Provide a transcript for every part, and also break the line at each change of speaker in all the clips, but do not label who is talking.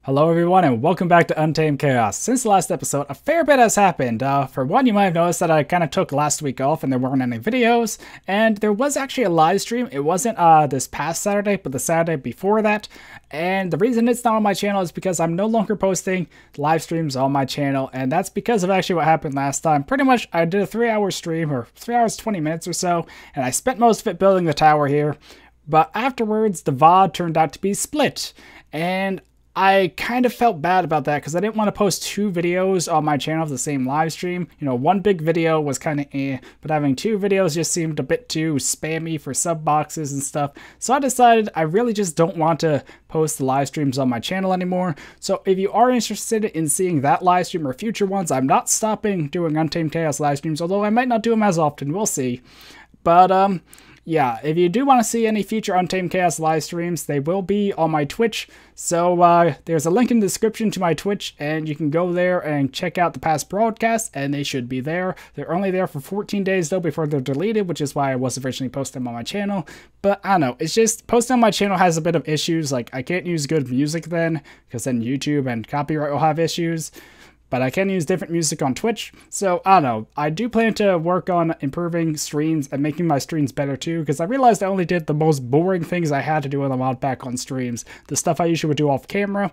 Hello everyone and welcome back to Untamed Chaos. Since the last episode, a fair bit has happened. For one, you might have noticed that I kind of took last week off and there weren't any videos, and there was actually a live stream. It wasn't this past Saturday, but the Saturday before that, and the reason it's not on my channel is because I'm no longer posting live streams on my channel, and that's because of actually what happened last time. Pretty much, I did a 3-hour stream, or 3 hours 20 minutes or so, and I spent most of it building the tower here, but afterwards, the VOD turned out to be split, and I kind of felt bad about that because I didn't want to post 2 videos on my channel of the same live stream. You know, one big video was kind of but having 2 videos just seemed a bit too spammy for sub boxes and stuff. So I decided I really just don't want to post the live streams on my channel anymore. So if you are interested in seeing that live stream or future ones, I'm not stopping doing Untamed Chaos live streams, although I might not do them as often. We'll see. But yeah, if you do want to see any future Untamed Chaos live streams, they will be on my Twitch. So there's a link in the description to my Twitch, and you can go there and check out the past broadcasts, and they should be there. They're only there for 14 days, though, before they're deleted, which is why I was originally posting them on my channel. But I don't know, it's just posting on my channel has a bit of issues. Like, I can't use good music then, because then YouTube and copyright will have issues. But I can use different music on Twitch, so I don't know. I do plan to work on improving streams and making my streams better too, because I realized I only did the most boring things I had to do when I'm on back on streams, the stuff I usually would do off camera.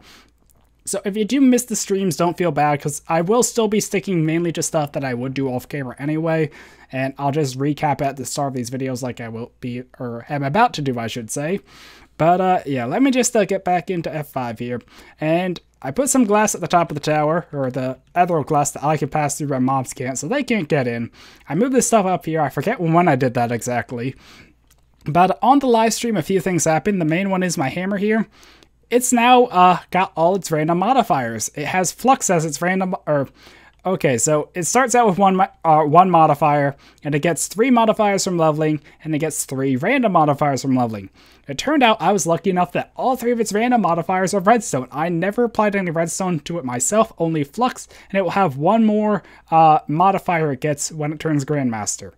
So if you do miss the streams, don't feel bad, because I will still be sticking mainly to stuff that I would do off camera anyway, and I'll just recap at the start of these videos like I will be, or am about to do, I should say. But yeah, let me just get back into F5 here, and I put some glass at the top of the tower, or the ethereal glass that I can pass through but mobs can't, so they can't get in. I moved this stuff up here. I forget when I did that exactly. But on the live stream, a few things happened. The main one is my hammer here. It's now got all its random modifiers. It has flux as its random, okay, so it starts out with one modifier, and it gets 3 modifiers from leveling, and it gets 3 random modifiers from leveling. It turned out I was lucky enough that all 3 of its random modifiers are redstone. I never applied any redstone to it myself, only flux, and it will have 1 more modifier it gets when it turns Grandmaster.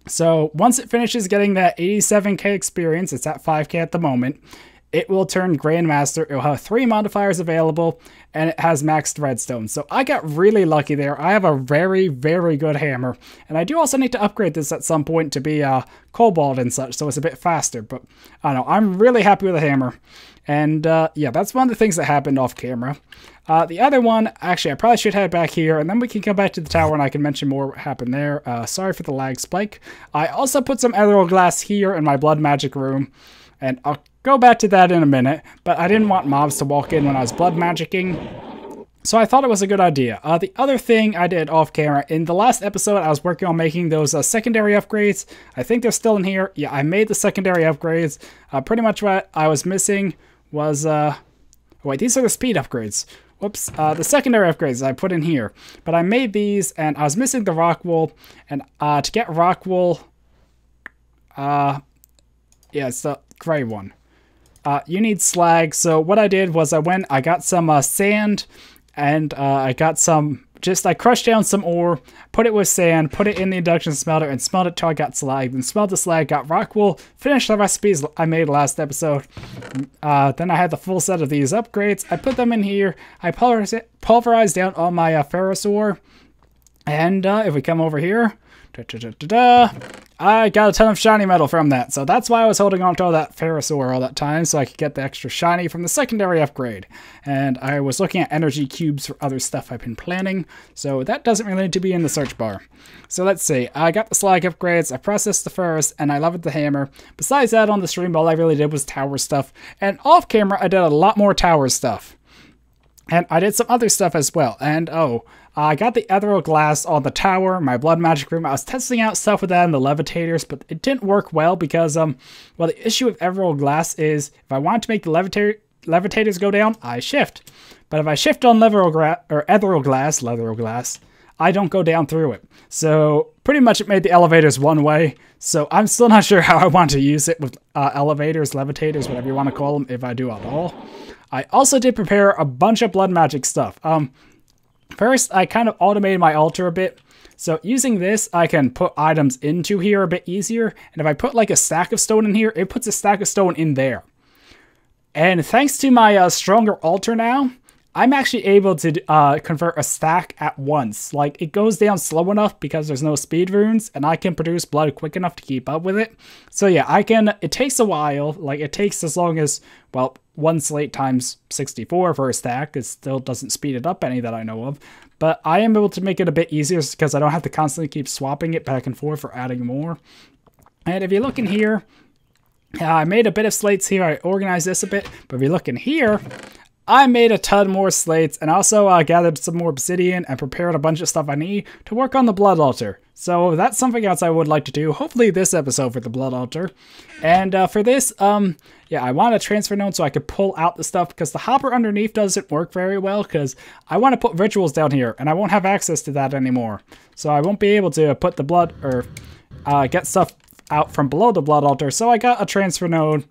So once it finishes getting that 87k experience, it's at 5k at the moment, it will turn Grandmaster. It will have 3 modifiers available, and it has maxed redstone. So I got really lucky there. I have a very, very good hammer. And I do also need to upgrade this at some point to be cobalt and such, so it's a bit faster. But I don't know, I'm really happy with the hammer. And yeah, that's one of the things that happened off camera. The other one, actually, I probably should head back here, and then we can come back to the tower and I can mention more what happened there. Sorry for the lag spike. I also put some ethereal glass here in my blood magic room, and I'll go back to that in a minute, but I didn't want mobs to walk in when I was blood magicking, so I thought it was a good idea. The other thing I did off camera, in the last episode I was working on making those secondary upgrades. I think they're still in here. Yeah, I made the secondary upgrades. Pretty much what I was missing was, wait, these are the speed upgrades. Whoops, the secondary upgrades I put in here. But I made these, and I was missing the rock wool, and to get rock wool, yeah, it's the gray one. You need slag, so what I did was I got some sand, and I got some, I crushed down some ore, put it with sand, put it in the induction smelter, and smelled it till I got slag, then smelled the slag, got rock wool, finished the recipes I made last episode. Then I had the full set of these upgrades. I put them in here, I pulverized down all my ferrous ore, and if we come over here, I got a ton of shiny metal from that, so that's why I was holding on to all that ferrous ore all that time, so I could get the extra shiny from the secondary upgrade. And I was looking at energy cubes for other stuff I've been planning, so that doesn't really need to be in the search bar. So let's see, I got the slag upgrades, I processed the ferrous, and I leveled the hammer. Besides that, on the stream, all I really did was tower stuff, and off camera, I did a lot more tower stuff. And I did some other stuff as well, and oh, I got the ethereal glass on the tower, my blood magic room. I was testing out stuff with that in the levitators, but it didn't work well because, well, the issue with ethereal glass is if I want to make the levitators go down, I shift. But if I shift on ethereal glass, I don't go down through it. So pretty much it made the elevators one way. So I'm still not sure how I want to use it with elevators, levitators, whatever you want to call them, if I do at all. I also did prepare a bunch of blood magic stuff. First, I kind of automated my altar a bit. So using this, I can put items into here a bit easier. And if I put like a stack of stone in here, it puts a stack of stone in there. And thanks to my stronger altar now, I'm actually able to convert a stack at once. Like, it goes down slow enough because there's no speed runes, and I can produce blood quick enough to keep up with it. So yeah, it takes a while. Like, it takes as long as, well, 1 slate times 64 for a stack. It still doesn't speed it up any that I know of. But I am able to make it a bit easier because I don't have to constantly keep swapping it back and forth for adding more. And if you look in here, I made a bit of slates here. I organized this a bit. But if you look in here, I made a ton more slates and also gathered some more obsidian and prepared a bunch of stuff I need to work on the blood altar. So that's something else I would like to do, hopefully this episode for the blood altar. And for this, yeah, I want a transfer node so I could pull out the stuff because the hopper underneath doesn't work very well because I want to put rituals down here and I won't have access to that anymore. So I won't be able to put the blood or get stuff out from below the blood altar. So I got a transfer node.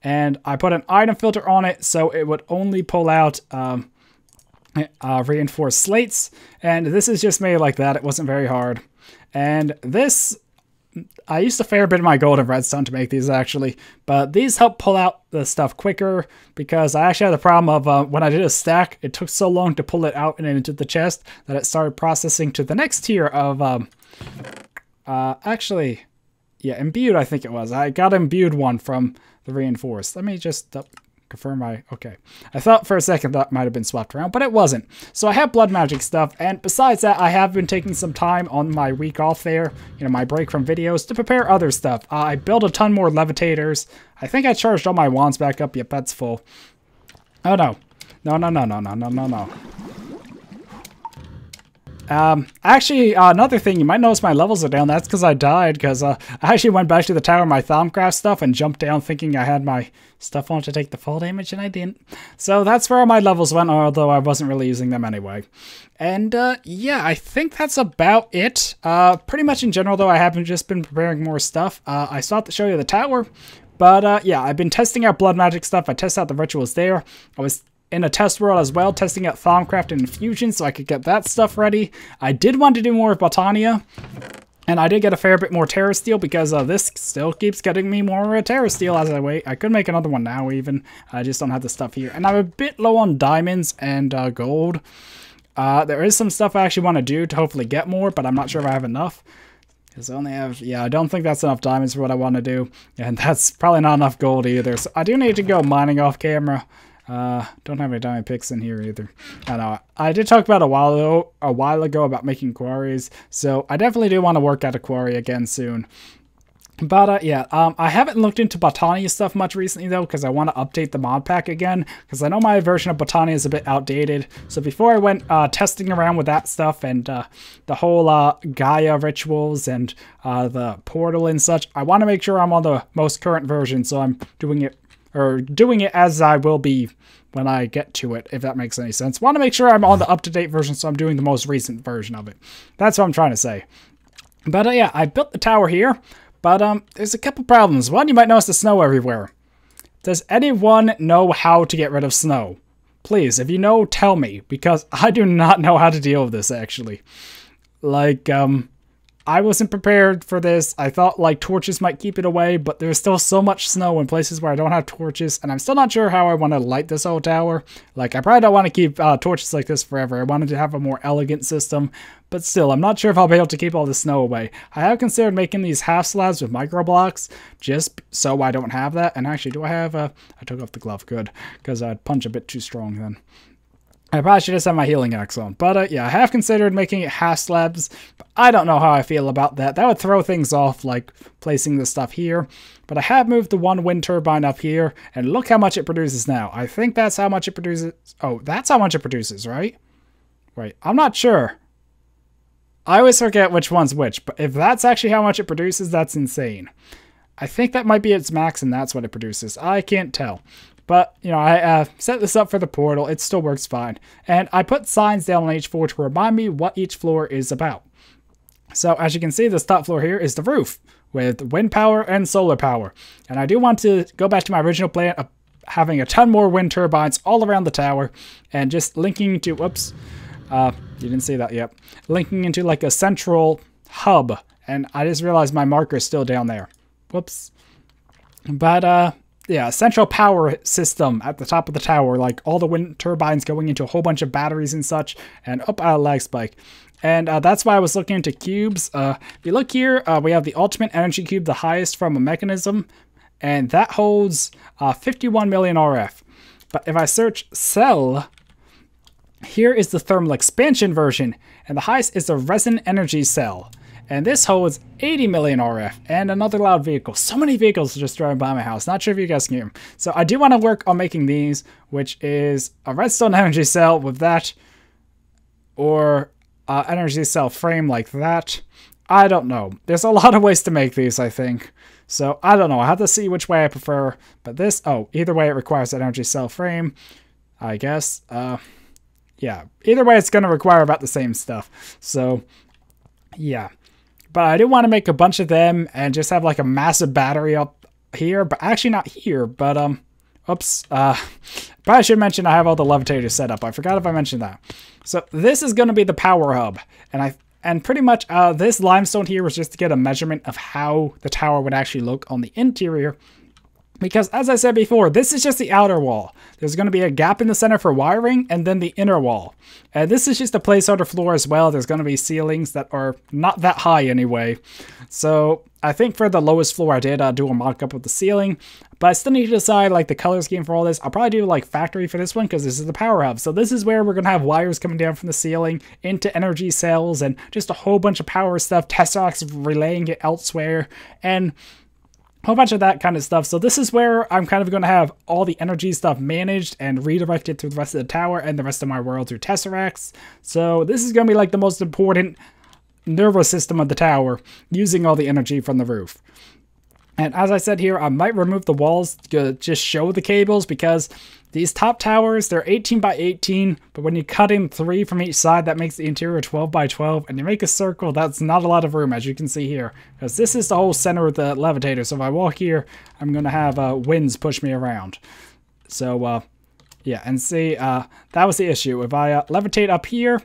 And I put an item filter on it so it would only pull out reinforced slates. And this is just made like that. It wasn't very hard. And this, I used a fair bit of my gold and redstone to make these actually. But these help pull out the stuff quicker because I actually had the problem of when I did a stack, it took so long to pull it out and into the chest that it started processing to the next tier of, actually, yeah, imbued I think it was. I got imbued one from the reinforced. Let me just confirm my... Okay. I thought for a second that might have been swapped around, but it wasn't. So I have blood magic stuff, and besides that, I have been taking some time on my week off there, you know, my break from videos, to prepare other stuff. I built a ton more levitators. I think I charged all my wands back up. Yep, that's full. Oh, no. No. Actually, another thing, you might notice my levels are down. That's because I died, because I actually went back to the tower of my Thaumcraft stuff and jumped down thinking I had my stuff on to take the fall damage, and I didn't. So that's where my levels went, although I wasn't really using them anyway. And, yeah, I think that's about it. Pretty much in general, though, I haven't just been preparing more stuff. I still have to show you the tower, but, yeah, I've been testing out blood magic stuff. I tested out the rituals there. I was in a test world as well, testing out Thaumcraft and Infusion so I could get that stuff ready. I did want to do more of Botania, and I did get a fair bit more Terra Steel because this still keeps getting me more Terra Steel as I wait. I could make another one now even, I just don't have the stuff here. And I'm a bit low on diamonds and gold. There is some stuff I actually want to do to hopefully get more, but I'm not sure if I have enough. Because I only have, yeah, I don't think that's enough diamonds for what I want to do. And that's probably not enough gold either. So I do need to go mining off camera. Don't have any diamond picks in here either. I know. I did talk about a while ago about making quarries, so I definitely do want to work at a quarry again soon. But, yeah, I haven't looked into Botania stuff much recently, though, because I want to update the mod pack again, because I know my version of Botania is a bit outdated. So before I went testing around with that stuff and the whole Gaia rituals and the portal and such, I want to make sure I'm on the most current version, so I'm doing it as I will be when I get to it, if that makes any sense. Want to make sure I'm on the up-to-date version, so I'm doing the most recent version of it. That's what I'm trying to say. But, yeah, I built the tower here, but there's a couple problems. One, you might notice the snow everywhere. Does anyone know how to get rid of snow? Please, if you know, tell me, because I do not know how to deal with this, actually. Like, I wasn't prepared for this. I thought, like, torches might keep it away, but there's still so much snow in places where I don't have torches, and I'm still not sure how I want to light this whole tower. Like, I probably don't want to keep torches like this forever. I wanted to have a more elegant system, but still, I'm not sure if I'll be able to keep all the snow away. I have considered making these half slabs with micro blocks, just so I don't have that. And actually, do I have I took off the glove, good, because I'd punch a bit too strong then. I probably should just have my healing axe on. But, yeah, I have considered making it half slabs. But I don't know how I feel about that. That would throw things off, like placing the stuff here. But I have moved the one wind turbine up here. And look how much it produces now. I think that's how much it produces. Oh, that's how much it produces, right? Wait, I'm not sure. I always forget which one's which. But if that's actually how much it produces, that's insane. I think that might be its max and that's what it produces. I can't tell. But, you know, I set this up for the portal. It still works fine. And I put signs down on each floor to remind me what each floor is about. So, as you can see, this top floor here is the roof with wind power and solar power. And I do want to go back to my original plan of having a ton more wind turbines all around the tower and just linking to, whoops, you didn't see that yet, linking into like a central hub. And I just realized my marker is still down there. Whoops. But, yeah, central power system at the top of the tower, like all the wind turbines going into a whole bunch of batteries and such, and up a lag spike. And that's why I was looking into cubes. If you look here, we have the ultimate energy cube, the highest from a mechanism, and that holds 51 million RF. But if I search cell, here is the thermal expansion version, and the highest is the resin energy cell. And this holds 80 million RF and another loud vehicle. So many vehicles just driving by my house. Not sure if you guys can hear them. So I do want to work on making these, which is a redstone energy cell with that, or energy cell frame like that. I don't know. There's a lot of ways to make these, I think. So I don't know. I have to see which way I prefer. But this, either way it requires an energy cell frame, I guess. Yeah, either way it's going to require about the same stuff. So yeah. But I do want to make a bunch of them and just have like a massive battery up here, but actually not here, but oops, probably should mention I have all the levitators set up. I forgot if I mentioned that. So this is going to be the power hub, and pretty much this limestone here was just to get a measurement of how the tower would actually look on the interior. Because, as I said before, this is just the outer wall. There's going to be a gap in the center for wiring, and then the inner wall. And this is just a placeholder floor as well. There's going to be ceilings that are not that high anyway. So, I think for the lowest floor, I did do a mock-up of the ceiling. But I still need to decide, like, the color scheme for all this. I'll probably do, like, factory for this one, because this is the power hub. So, this is where we're going to have wires coming down from the ceiling into energy cells, and just a whole bunch of power stuff, Tesseracts relaying it elsewhere, and a whole bunch of that kind of stuff. So this is where I'm kind of going to have all the energy stuff managed and redirected to the rest of the tower and the rest of my world through Tesseracts. So this is going to be like the most important nervous system of the tower, using all the energy from the roof. And as I said here, I might remove the walls to just show the cables, because these top towers, they're 18 by 18, but when you cut in 3 from each side, that makes the interior 12 by 12, and you make a circle, that's not a lot of room, as you can see here, because this is the whole center of the levitator. So if I walk here, I'm going to have winds push me around. So, yeah, and see, that was the issue. If I levitate up here,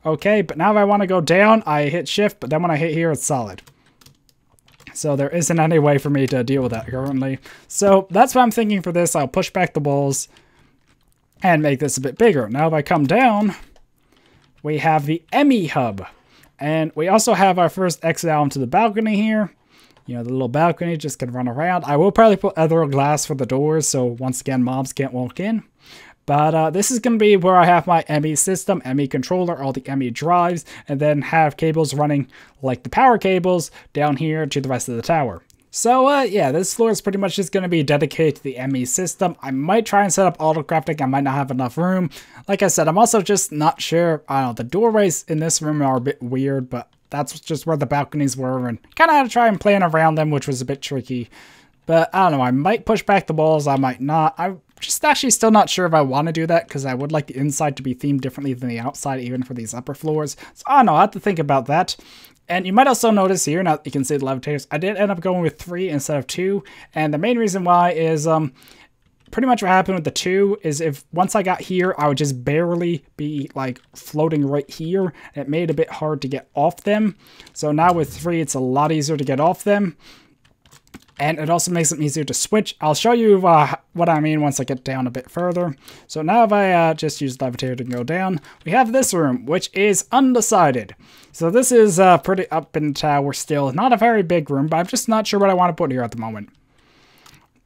okay, but now if I want to go down, I hit shift, but then when I hit here, it's solid. So there isn't any way for me to deal with that currently. So that's what I'm thinking for this. I'll push back the walls and make this a bit bigger. Now if I come down, we have the ME hub. And we also have our first exit out into the balcony here. You know, the little balcony just can run around. I will probably put other glass for the doors, so once again, mobs can't walk in. But this is going to be where I have my ME system, ME controller, all the ME drives, and then have cables running like the power cables down here to the rest of the tower. So yeah, this floor is pretty much just going to be dedicated to the ME system. I might try and set up auto crafting. I might not have enough room. Like I said, I'm also just not sure. I don't know, the doorways in this room are a bit weird, but that's just where the balconies were, and kind of had to try and plan around them, which was a bit tricky. But I don't know, I might push back the walls, I might not. I'm just actually still not sure if I want to do that, because I would like the inside to be themed differently than the outside, even for these upper floors. So I don't know, I'll have to think about that. And you might also notice here, now you can see the levitators, I did end up going with 3 instead of 2. And the main reason why is pretty much what happened with the 2 is if once I got here, I would just barely be like floating right here. It made it a bit hard to get off them. So now with 3, it's a lot easier to get off them. And it also makes it easier to switch. I'll show you what I mean once I get down a bit further. So now if I just use the levitator to go down, we have this room, which is undecided. So this is pretty up in the tower still. Not a very big room, but I'm just not sure what I want to put here at the moment.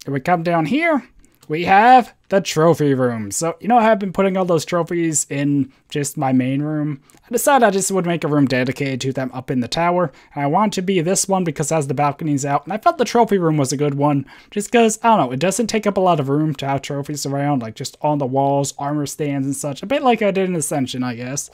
If we come down here, we have the trophy room. So, you know, I've been putting all those trophies in just my main room. I decided I just would make a room dedicated to them up in the tower. And I want to be this one because it has the balconies out. And I felt the trophy room was a good one. Just because, I don't know, it doesn't take up a lot of room to have trophies around. Like just on the walls, armor stands and such. A bit like I did in Ascension, I guess.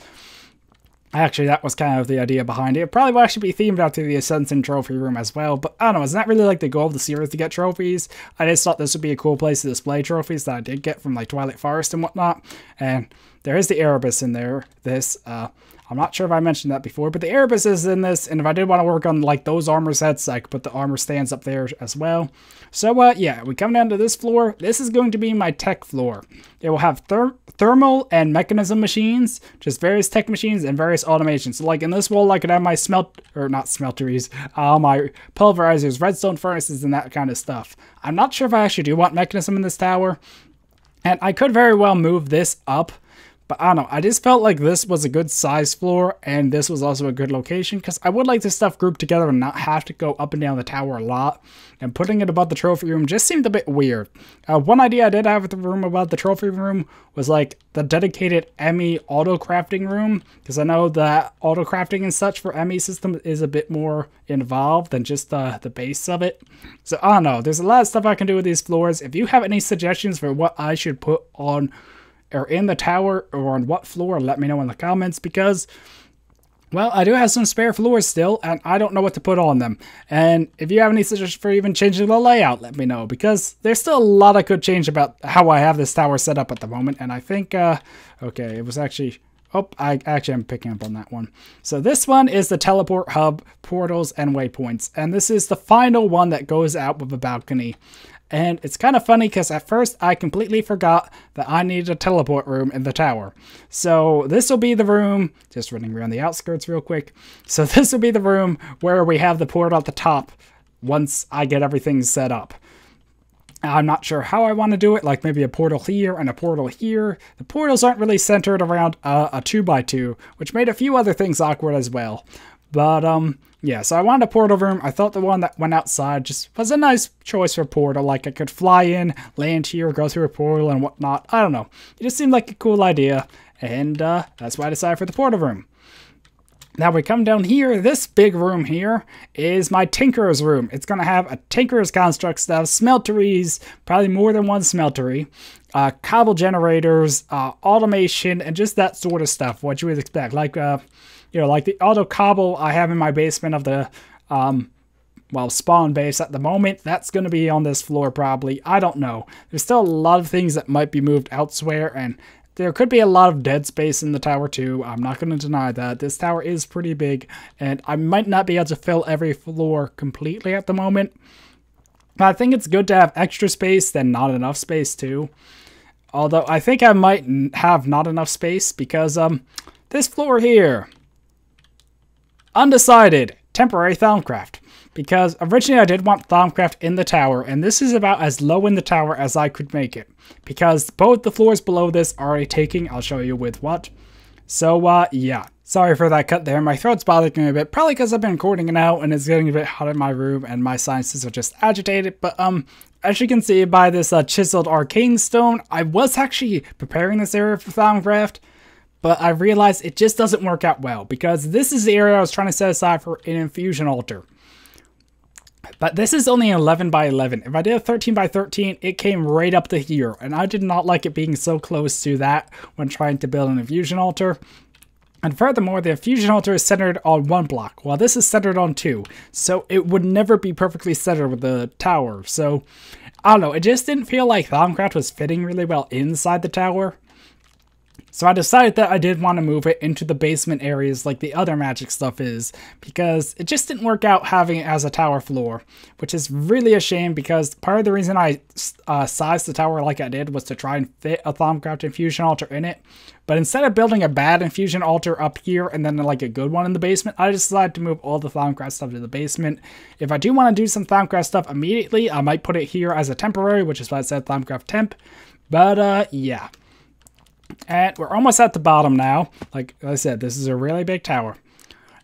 Actually, that was kind of the idea behind it. It probably will actually be themed out to the Ascension trophy room as well. But I don't know, it's not really like the goal of the series to get trophies. I just thought this would be a cool place to display trophies that I did get from like Twilight Forest and whatnot. And there is the Erebus in there. I'm not sure if I mentioned that before, but the Erebus is in this, and if I did want to work on like those armor sets, I could put the armor stands up there as well. So yeah, we come down to this floor. This is going to be my tech floor. It will have thermal and mechanism machines, just various tech machines and various automations. So like in this wall, I could have my my pulverizers, redstone furnaces, and that kind of stuff. I'm not sure if I actually do want mechanism in this tower, and I could very well move this up. But I don't know, I just felt like this was a good size floor, and this was also a good location, because I would like this stuff grouped together and not have to go up and down the tower a lot. And putting it above the trophy room just seemed a bit weird. One idea I did have with the room above the trophy room was like the dedicated Emmy auto crafting room, because I know that auto crafting and such for Emmy system is a bit more involved than just the base of it. So I don't know, there's a lot of stuff I can do with these floors. If you have any suggestions for what I should put on or in the tower or on what floor, let me know in the comments, because, well, I do have some spare floors still, and I don't know what to put on them. And if you have any suggestions for even changing the layout, let me know, because there's still a lot I could change about how I have this tower set up at the moment. And I think, okay, it was actually, oh, I'm picking up on that one. So this one is the teleport hub, portals, and waypoints. And this is the final one that goes out with a balcony. And it's kind of funny because at first I completely forgot that I needed a teleport room in the tower. So this will be the room, just running around the outskirts real quick. So this will be the room where we have the portal at the top once I get everything set up. I'm not sure how I want to do it, like maybe a portal here and a portal here. The portals aren't really centered around a 2x2, which made a few other things awkward as well. But, yeah, so I wanted a portal room. I thought the one that went outside just was a nice choice for a portal. Like, I could fly in, land here, go through a portal and whatnot. I don't know. It just seemed like a cool idea, and that's why I decided for the portal room. Now we come down here. This big room here is my Tinkerer's room. It's going to have a Tinkerer's construct stuff, smelteries, probably more than one smeltery, cobble generators, automation, and just that sort of stuff, what you would expect. Like, you know, like the auto cobble I have in my basement of the, well, spawn base at the moment. That's going to be on this floor probably. I don't know. There's still a lot of things that might be moved elsewhere, and there could be a lot of dead space in the tower too. I'm not going to deny that. This tower is pretty big, and I might not be able to fill every floor completely at the moment. But I think it's good to have extra space than not enough space too. Although I think I might have not enough space because this floor here, undecided, temporary Thaumcraft. Because originally I did want Thaumcraft in the tower, and this is about as low in the tower as I could make it. Because both the floors below this are already taking. I'll show you with what. So, yeah. Sorry for that cut there. My throat's bothering me a bit. Probably because I've been recording it out and it's getting a bit hot in my room and my sinuses are just agitated. But, as you can see by this chiseled arcane stone, I was actually preparing this area for Thaumcraft. But I realized it just doesn't work out well, because this is the area I was trying to set aside for an infusion altar. But this is only 11 by 11. If I did a 13 by 13, it came right up to here, and I did not like it being so close to that when trying to build an infusion altar. And furthermore, the infusion altar is centered on one block, while this is centered on two, so it would never be perfectly centered with the tower. So, I don't know, it just didn't feel like Thaumcraft was fitting really well inside the tower. So I decided that I did want to move it into the basement areas like the other magic stuff is, because it just didn't work out having it as a tower floor, which is really a shame, because part of the reason I sized the tower like I did was to try and fit a Thaumcraft infusion altar in it. But instead of building a bad infusion altar up here and then like a good one in the basement, I decided to move all the Thaumcraft stuff to the basement. If I do want to do some Thaumcraft stuff immediately, I might put it here as a temporary, which is why I said Thaumcraft temp. But yeah. And we're almost at the bottom now. Like I said, this is a really big tower.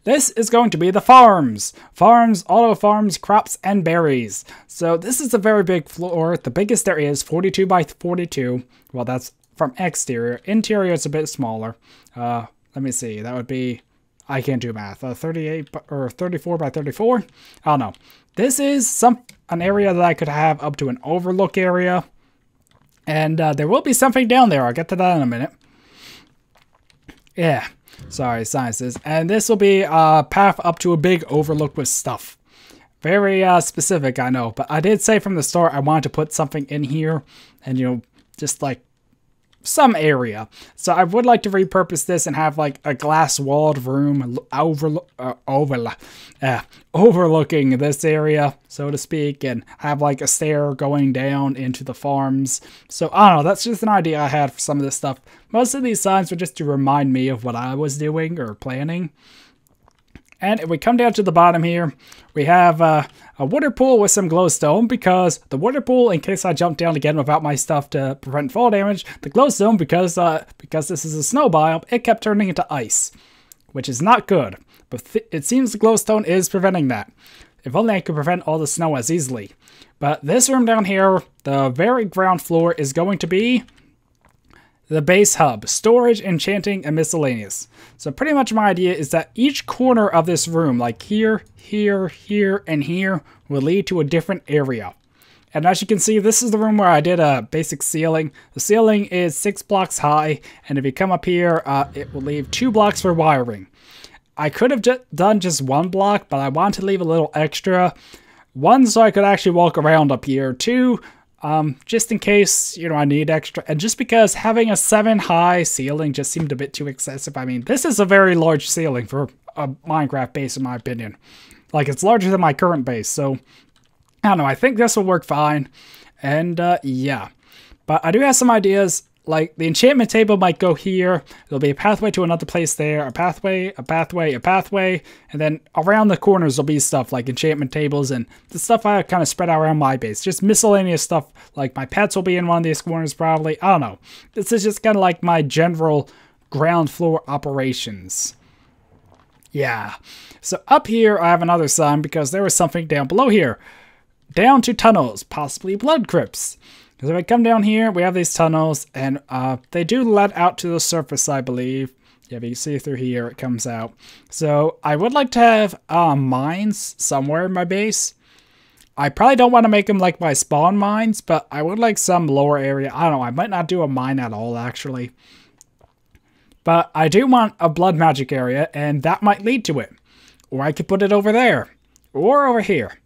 This is going to be the farms. Farms, auto farms, crops, and berries. So this is a very big floor. The biggest there is, 42 by 42. Well, that's from exterior. Interior is a bit smaller. Let me see. That would be, I can't do math. 38 or 34 by 34. I don't know. This is an area that I could have up to an overlook area. And there will be something down there. I'll get to that in a minute. Yeah. Sorry, sciences. And this will be a path up to a big overlook with stuff. Very specific, I know. But I did say from the start I wanted to put something in here. And, you know, just like some area. So I would like to repurpose this and have like a glass walled room overlooking this area, so to speak, and have like a stair going down into the farms. So I don't know, that's just an idea I had for some of this stuff. Most of these signs were just to remind me of what I was doing or planning. And if we come down to the bottom here, we have a water pool with some glowstone, because the water pool, in case I jump down again without my stuff to prevent fall damage, the glowstone, because this is a snow biome, it kept turning into ice, which is not good. But it seems the glowstone is preventing that. If only I could prevent all the snow as easily. But this room down here, the very ground floor, is going to be the base hub, storage, enchanting, and miscellaneous. So pretty much my idea is that each corner of this room, like here, here, here, and here, will lead to a different area. And as you can see, this is the room where I did a basic ceiling. The ceiling is 6 blocks high, and if you come up here, it will leave 2 blocks for wiring. I could have done just 1 block, but I want to leave a little extra. 1, so I could actually walk around up here. 2, just in case, you know, I need extra. And just because having a 7 high ceiling just seemed a bit too excessive. I mean, this is a very large ceiling for a Minecraft base, in my opinion. Like, it's larger than my current base, so I don't know, I think this will work fine. And yeah, but I do have some ideas. Like, the enchantment table might go here. There'll be a pathway to another place there. A pathway, a pathway, a pathway. And then around the corners there'll be stuff like enchantment tables and the stuff I kind of spread out around my base. Just miscellaneous stuff. Like, my pets will be in one of these corners probably. I don't know. This is just kind of like my general ground floor operations. Yeah. So up here I have another sign because there was something down below here. Down to tunnels, possibly blood crypts. Because if I come down here, we have these tunnels, and they do let out to the surface, I believe. Yeah, if you see through here, it comes out. So I would like to have mines somewhere in my base. I probably don't want to make them like my spawn mines, but I would like some lower area. I don't know, I might not do a mine at all, actually. But I do want a blood magic area, and that might lead to it. Or I could put it over there, or over here.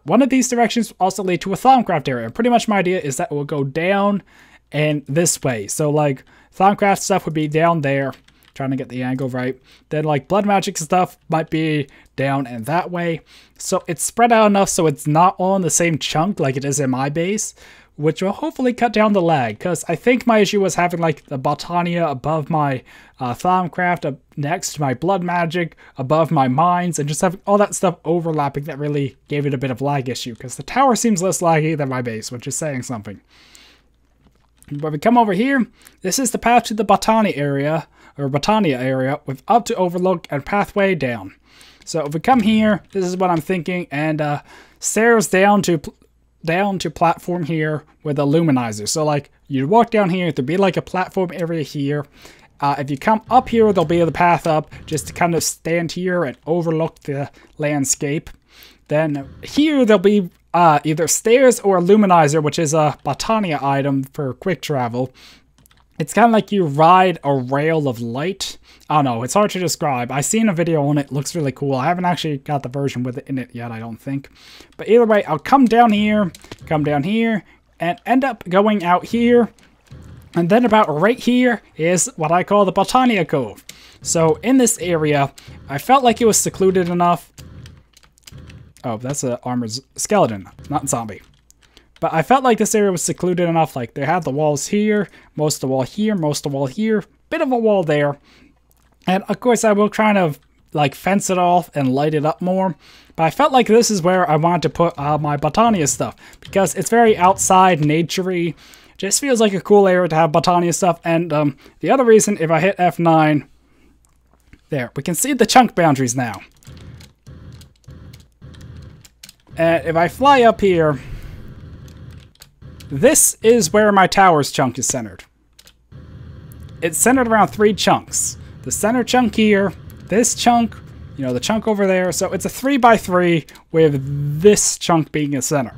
One of these directions also lead to a Thaumcraft area. Pretty much my idea is that it will go down and this way. So like Thaumcraft stuff would be down there. Trying to get the angle right. Then like blood magic stuff might be down and that way. So it's spread out enough so it's not all in the same chunk like it is in my base, which will hopefully cut down the lag. Because I think my issue was having like the Botania above my Thaumcraft, up next to my blood magic, above my mines, and just having all that stuff overlapping that really gave it a bit of lag issue. Because the tower seems less laggy than my base, which is saying something. But we come over here, this is the path to the Botania area, with up to overlook and pathway down. So if we come here, this is what I'm thinking, and stairs down to platform here with a luminizer. So like you walk down here, there'd be like a platform area here. If you come up here, there'll be the path up just to kind of stand here and overlook the landscape. Then here there'll be either stairs or a luminizer, which is a Botania item for quick travel. It's kind of like you ride a rail of light. I don't know, it's hard to describe. I've seen a video on it, looks really cool. I haven't actually got the version with it in it yet, I don't think. But either way, I'll come down here, and end up going out here. And then about right here is what I call the Botania Cove. So in this area, I felt like it was secluded enough. Oh, that's an armored skeleton, not zombie. But I felt like this area was secluded enough, like they had the walls here, most of the wall here, most of the wall here, bit of a wall there. And of course I will kind of like fence it off and light it up more. But I felt like this is where I wanted to put my Botania stuff, because it's very outside, nature-y. Just feels like a cool area to have Botania stuff. And the other reason, if I hit F9, there, we can see the chunk boundaries now. And if I fly up here, this is where my tower's chunk is centered. It's centered around 3 chunks. The center chunk here, this chunk, you know, the chunk over there. So it's a 3x3 with this chunk being a center.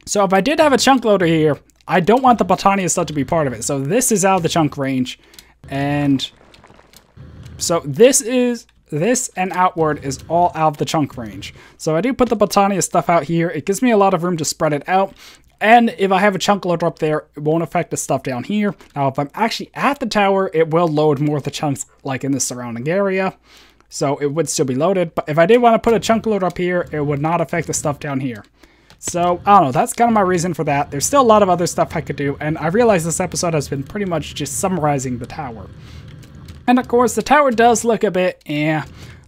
So if I did have a chunk loader here, I don't want the Botania stuff to be part of it. So this is out of the chunk range. And so this and outward is all out of the chunk range. So I do put the Botania stuff out here. It gives me a lot of room to spread it out. And if I have a chunk loader up there, it won't affect the stuff down here. Now, if I'm actually at the tower, it will load more of the chunks like in the surrounding area. So it would still be loaded. But if I did want to put a chunk loader up here, it would not affect the stuff down here. So, I don't know, that's kind of my reason for that. There's still a lot of other stuff I could do, and I realize this episode has been pretty much just summarizing the tower. And of course, the tower does look a bit,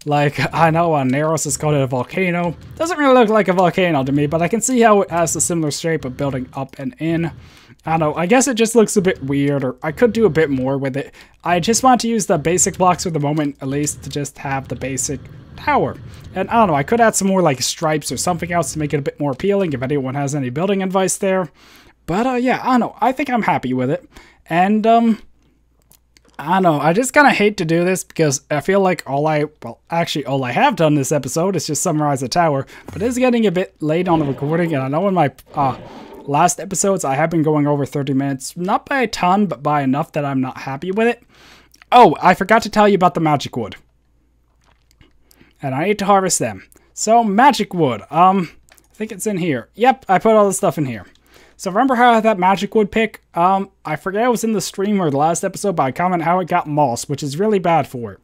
like, I know Naros has called it a volcano. Doesn't really look like a volcano to me, but I can see how it has a similar shape of building up and in. I don't know, I guess it just looks a bit weird, or I could do a bit more with it. I just want to use the basic blocks for the moment, at least, to just have the basic tower. And I don't know, I could add some more like stripes or something else to make it a bit more appealing if anyone has any building advice there. But yeah, I don't know, I think I'm happy with it. And I don't know, I just kind of hate to do this because I feel like all I have done this episode is just summarize the tower. But it's getting a bit late on the recording, and I know in my last episodes I have been going over 30 minutes. Not by a ton, but by enough that I'm not happy with it. Oh, I forgot to tell you about the magic wood. And I need to harvest them. So, magic wood. I think it's in here. Yep, I put all the stuff in here. So, remember how I had that magic wood pick? I forget it was in the stream or the last episode, but I commented how it got moss, which is really bad for it.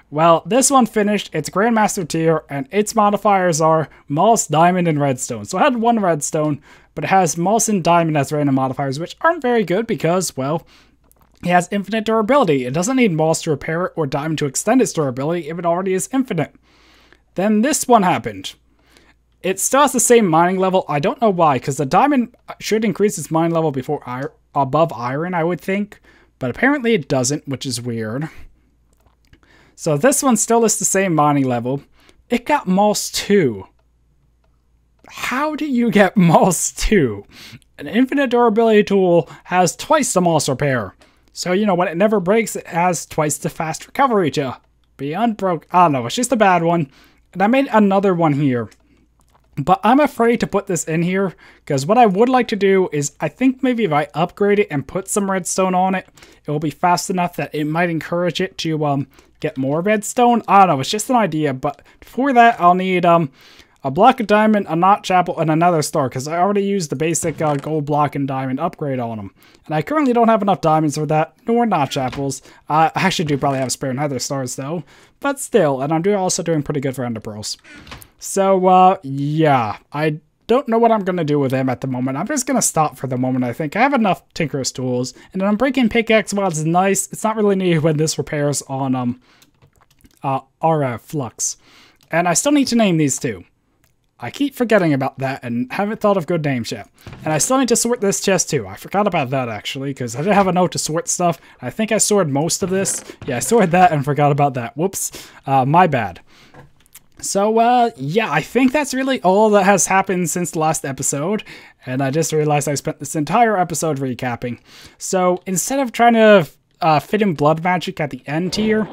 Well, this one finished. It's Grandmaster tier, and its modifiers are moss, diamond, and redstone. So, I had one redstone, but it has moss and diamond as random modifiers, which aren't very good because, well, it has infinite durability. It doesn't need moss to repair it or diamond to extend its durability if it already is infinite. Then this one happened. It still has the same mining level. I don't know why, because the diamond should increase its mining level above iron, I would think. But apparently it doesn't, which is weird. So this one still is the same mining level. It got moss 2. How do you get moss 2? An infinite durability tool has twice the moss repair. So, you know, when it never breaks, it has twice the fast recovery to be unbroken. I don't know, it's just a bad one. And I made another one here. But I'm afraid to put this in here, because what I would like to do is, I think maybe if I upgrade it and put some redstone on it, it will be fast enough that it might encourage it to get more redstone. I don't know, it's just an idea, but for that I'll need a block of diamond, a notch apple, and another star, because I already used the basic gold block and diamond upgrade on them. And I currently don't have enough diamonds for that, nor notch apples. I actually do probably have spare nether stars though, but still, and I'm also doing pretty good for ender pearls. So, yeah, I don't know what I'm going to do with them at the moment. I'm just going to stop for the moment, I think. I have enough Tinker's tools, and an unbreaking pickaxe, while it's nice, it's not really needed when this repairs on RF Flux. And I still need to name these two. I keep forgetting about that and haven't thought of good names yet. And I still need to sort this chest too. I forgot about that actually, because I didn't have a note to sort stuff. I think I sorted most of this. Yeah, I sorted that and forgot about that. Whoops. My bad. So, yeah, I think that's really all that has happened since the last episode. And I just realized I spent this entire episode recapping. So, instead of trying to fit in blood magic at the end here,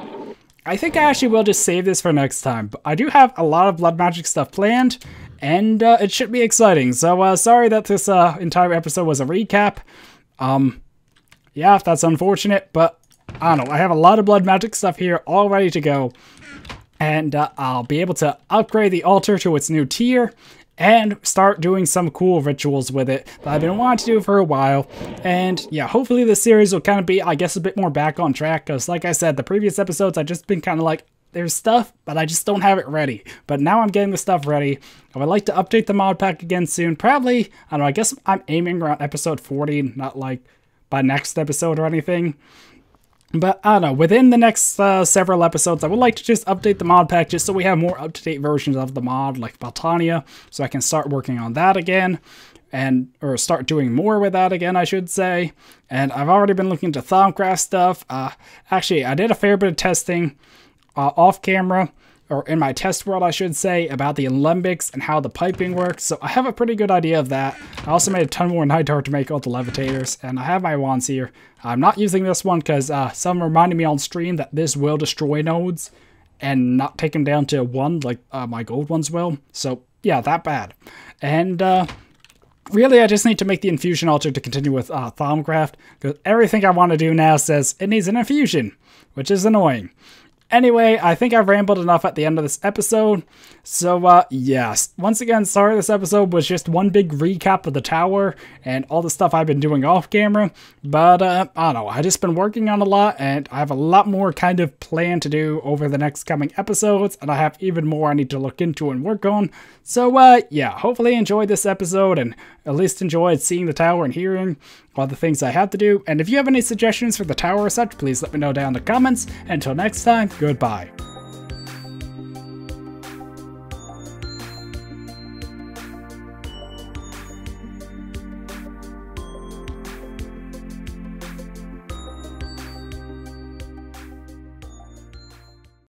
I think I actually will just save this for next time. But I do have a lot of blood magic stuff planned, and it should be exciting. So, sorry that this entire episode was a recap. Yeah, that's unfortunate, but I don't know. I have a lot of blood magic stuff here all ready to go. And I'll be able to upgrade the altar to its new tier and start doing some cool rituals with it that I've been wanting to do for a while. And yeah, hopefully this series will kind of be, I guess, a bit more back on track, because like I said, the previous episodes I've just been kind of like, there's stuff, but I just don't have it ready. But now I'm getting the stuff ready. I would like to update the mod pack again soon. Probably, I don't know, I guess I'm aiming around episode 40, not like by next episode or anything. But, I don't know, within the next several episodes, I would like to just update the mod pack just so we have more up-to-date versions of the mod, like Baltania, so I can start working on that again, or start doing more with that again, I should say. And I've already been looking into Thaumcraft stuff. Actually, I did a fair bit of testing off-camera, or in my test world, I should say, about the alembics and how the piping works, so I have a pretty good idea of that. I also made a ton more night art to make all the levitators, and I have my wands here. I'm not using this one because someone reminded me on stream that this will destroy nodes and not take them down to 1 like my gold ones will. So yeah, that bad. And really, I just need to make the infusion altar to continue with Thaumcraft, because everything I want to do now says it needs an infusion, which is annoying. Anyway, I think I've rambled enough at the end of this episode. So, yes. Once again, sorry this episode was just one big recap of the tower and all the stuff I've been doing off camera. But, I don't know. I've just been working on a lot, and I have a lot more kind of planned to do over the next coming episodes, and I have even more I need to look into and work on. So, yeah, hopefully you enjoyed this episode, and at least enjoyed seeing the tower and hearing all the things I have to do. And if you have any suggestions for the tower or such, please let me know down in the comments. Until next time, goodbye.